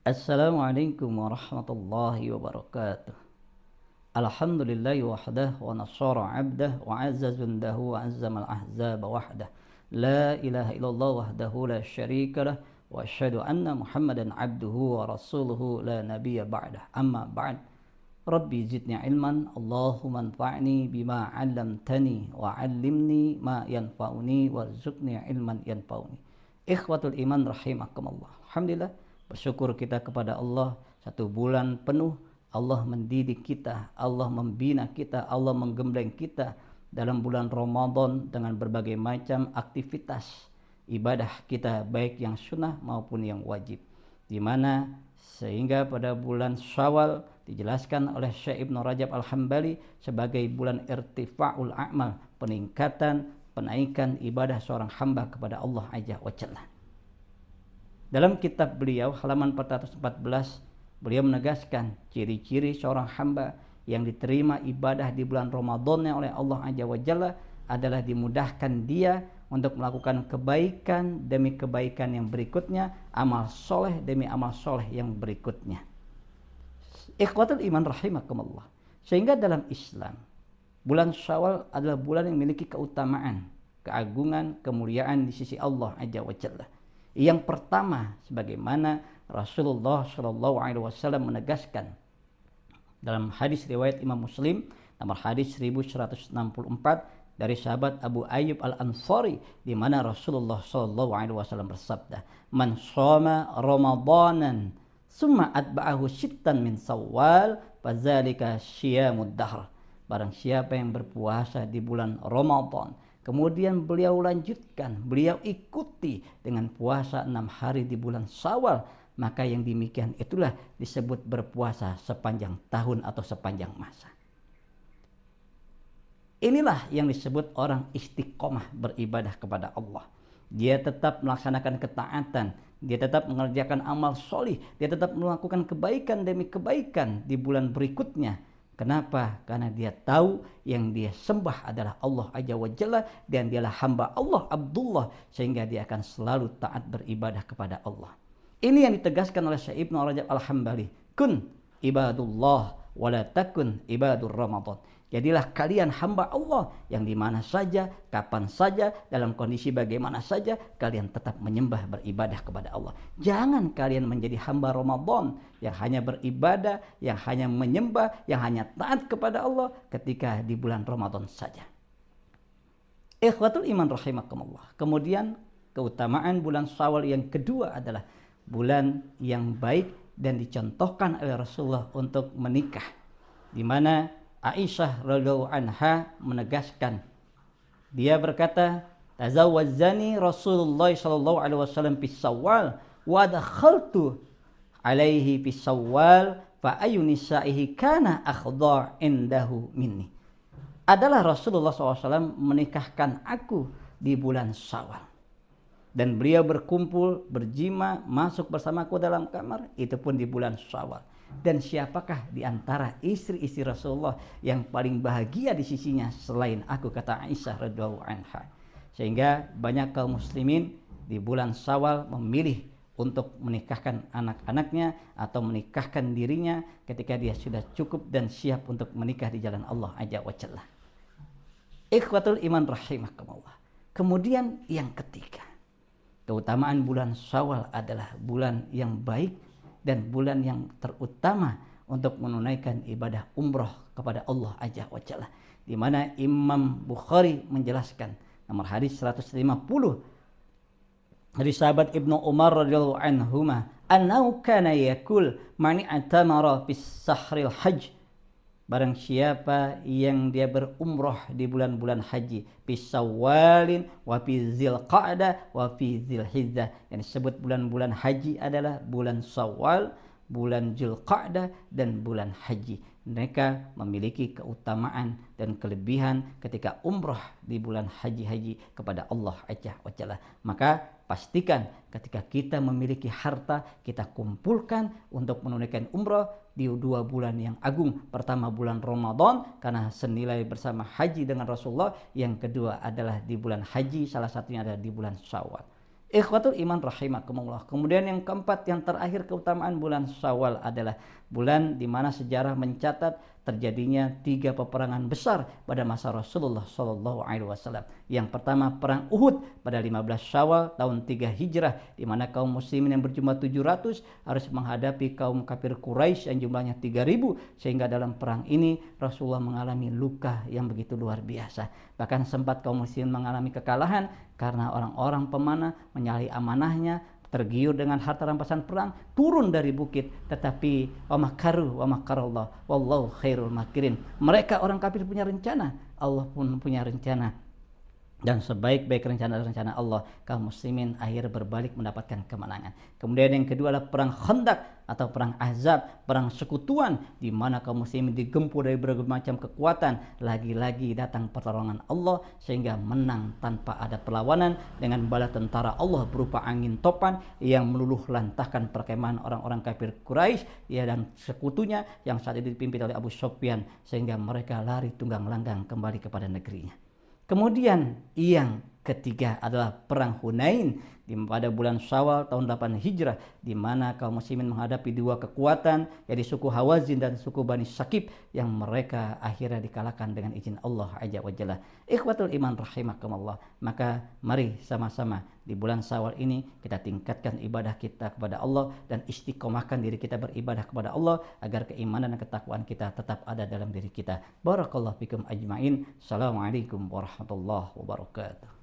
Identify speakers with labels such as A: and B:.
A: Assalamualaikum warahmatullahi wabarakatuh. Alhamdulillahi wahdah wa nasara abdah wa azza jundahu wa azzamal ahzaba wahdah. La ilaha illallah wahdahu la syarika lah wa asyhadu anna Muhammadan abduhu wa rasuluhu la nabiyya ba'dah. Amma ba'd. Rabbi zidni ilman, Allahumma anfa'ni bima 'allamtani wa 'allimni ma yanfa'uni warzuqni ilman yanfa'uni. Ikhwatul iman rahimakumullah. Alhamdulillah, bersyukur kita kepada Allah, 1 bulan penuh Allah mendidik kita, Allah membina kita, Allah menggembleng kita dalam bulan Ramadan dengan berbagai macam aktivitas ibadah kita, baik yang sunnah maupun yang wajib, di mana sehingga pada bulan Syawal dijelaskan oleh Syekh Ibnu Rajab Al-Hambali sebagai bulan irtifa'ul a'mal, peningkatan, penaikan ibadah seorang hamba kepada Allah Azza wa Jalla. Dalam kitab beliau halaman 414, beliau menegaskan ciri-ciri seorang hamba yang diterima ibadah di bulan Ramadan oleh Allah Azza wa Jalla adalah dimudahkan dia untuk melakukan kebaikan demi kebaikan yang berikutnya, amal soleh demi amal soleh yang berikutnya. Ikhwatul iman rahimakumullah. Sehingga dalam Islam, bulan Syawal adalah bulan yang memiliki keutamaan, keagungan, kemuliaan di sisi Allah Azza wa Jalla. Yang pertama, sebagaimana Rasulullah Shallallahu Alaihi Wasallam menegaskan dalam hadis riwayat Imam Muslim nomor hadis 1164 dari sahabat Abu Ayyub Al-Ansari, di mana Rasulullah Shallallahu Alaihi Wasallam bersabda, "Man shoma Ramadanan, summa atba'ahu sittan min Shawwal, fadzalika syiyamud dahr." Barang siapa yang berpuasa di bulan Ramadan, kemudian beliau lanjutkan, beliau ikuti dengan puasa 6 hari di bulan Syawal, maka yang demikian itulah disebut berpuasa sepanjang tahun atau sepanjang masa. Inilah yang disebut orang istiqomah beribadah kepada Allah. Dia tetap melaksanakan ketaatan, dia tetap mengerjakan amal solih, dia tetap melakukan kebaikan demi kebaikan di bulan berikutnya. Kenapa? Karena dia tahu yang dia sembah adalah Allah Azza wa Jalla, dan dialah hamba Allah, Abdullah, sehingga dia akan selalu taat beribadah kepada Allah. Ini yang ditegaskan oleh Syekh Ibnu Rajab Al-Hambali, kun ibadullah wala takun ibadur Ramadan. Jadilah kalian hamba Allah yang di mana saja, kapan saja, dalam kondisi bagaimana saja, kalian tetap menyembah beribadah kepada Allah. Jangan kalian menjadi hamba Ramadan yang hanya beribadah, yang hanya menyembah, yang hanya taat kepada Allah ketika di bulan Ramadan saja. Ikhwatul iman rahimakumullah. Kemudian keutamaan bulan Syawal yang kedua adalah bulan yang baik dan dicontohkan oleh Rasulullah untuk menikah, di mana Aisyah radhiyallahu anha menegaskan, dia berkata, "Tazawwajani Rasulullah sallallahu alaihi wasallam fi Syawal wa dakhaltu alaihi fi Syawal fa ayu nisaihi kana akhdha indahu minni." Adalah Rasulullah SAW menikahkan aku di bulan Syawal, dan beliau berkumpul, berjima, masuk bersamaku dalam kamar, itu pun di bulan Syawal. Dan siapakah di antara istri-istri Rasulullah yang paling bahagia di sisinya selain aku, kata Aisyah radhiyallahu anha. Sehingga banyak kaum muslimin di bulan Syawal memilih untuk menikahkan anak-anaknya atau menikahkan dirinya ketika dia sudah cukup dan siap untuk menikah di jalan Allah Azza wa Jalla. Ikhwatul iman rahimakumullah. Kemudian yang ketiga, keutamaan bulan Syawal adalah bulan yang baik dan bulan yang terutama untuk menunaikan ibadah umroh kepada Allah Azza wa Jalla, di mana Imam Bukhari menjelaskan nomor hadis 150 dari sahabat Ibnu Umar radhiyallahu anhuma, annahu kana yaqul man i'tamara bis sahril hajj, barang siapa yang dia berumroh di bulan-bulan haji, fi Syawalin wa fi Dzulqa'dah wa fi Dzulhijjah. Yang disebut bulan-bulan haji adalah bulan Syawal, bulan Dzulqa'dah, dan bulan haji. Mereka memiliki keutamaan dan kelebihan ketika umroh di bulan haji-haji kepada Allah Azza wa Jalla. Maka pastikan ketika kita memiliki harta, kita kumpulkan untuk menunaikan umroh di 2 bulan yang agung. Pertama bulan Ramadan karena senilai bersama haji dengan Rasulullah. Yang kedua adalah di bulan haji, salah satunya adalah di bulan Syawal. Ikhwatul iman rahimakumullah. Kemudian yang keempat, yang terakhir, keutamaan bulan Syawal adalah bulan di mana sejarah mencatat terjadinya 3 peperangan besar pada masa Rasulullah Shallallahu Alaihi Wasallam. Yang pertama perang Uhud pada 15 Syawal tahun 3 Hijrah, di mana kaum muslimin yang berjumlah 700 harus menghadapi kaum kafir Quraisy yang jumlahnya 3000, sehingga dalam perang ini Rasulullah mengalami luka yang begitu luar biasa. Bahkan sempat kaum muslimin mengalami kekalahan karena orang-orang pemanah menyalahi amanahnya, tergiur dengan harta rampasan perang, turun dari bukit, tetapi wa makaru wa makarallah wallahu khairul makirin. Mereka orang kafir punya rencana, Allah pun punya rencana. Dan sebaik-baik rencana-rencana Allah, kaum muslimin akhir berbalik mendapatkan kemenangan. Kemudian yang kedua adalah perang Khandaq atau perang Ahzab, perang sekutuan, di mana kaum muslimin digempur dari berbagai macam kekuatan. Lagi-lagi datang pertolongan Allah sehingga menang tanpa ada perlawanan dengan bala tentara Allah berupa angin topan yang meluluh lantahkan perkemahan orang-orang kafir Quraisy dan sekutunya yang saat itu dipimpin oleh Abu Sufyan, sehingga mereka lari tunggang langgang kembali kepada negerinya. Kemudian yang ketiga adalah perang Hunain pada bulan Syawal tahun 8 Hijrah, di mana kaum muslimin menghadapi 2 kekuatan, yaitu suku Hawazin dan suku Bani Syakib, yang mereka akhirnya dikalahkan dengan izin Allah Azza wa Jalla. Ikhwatul iman rahimakumullah. Maka mari sama-sama di bulan Syawal ini kita tingkatkan ibadah kita kepada Allah dan istiqomahkan diri kita beribadah kepada Allah agar keimanan dan ketakwaan kita tetap ada dalam diri kita. Barakallahu fikum ajmain. Assalamualaikum warahmatullahi wabarakatuh.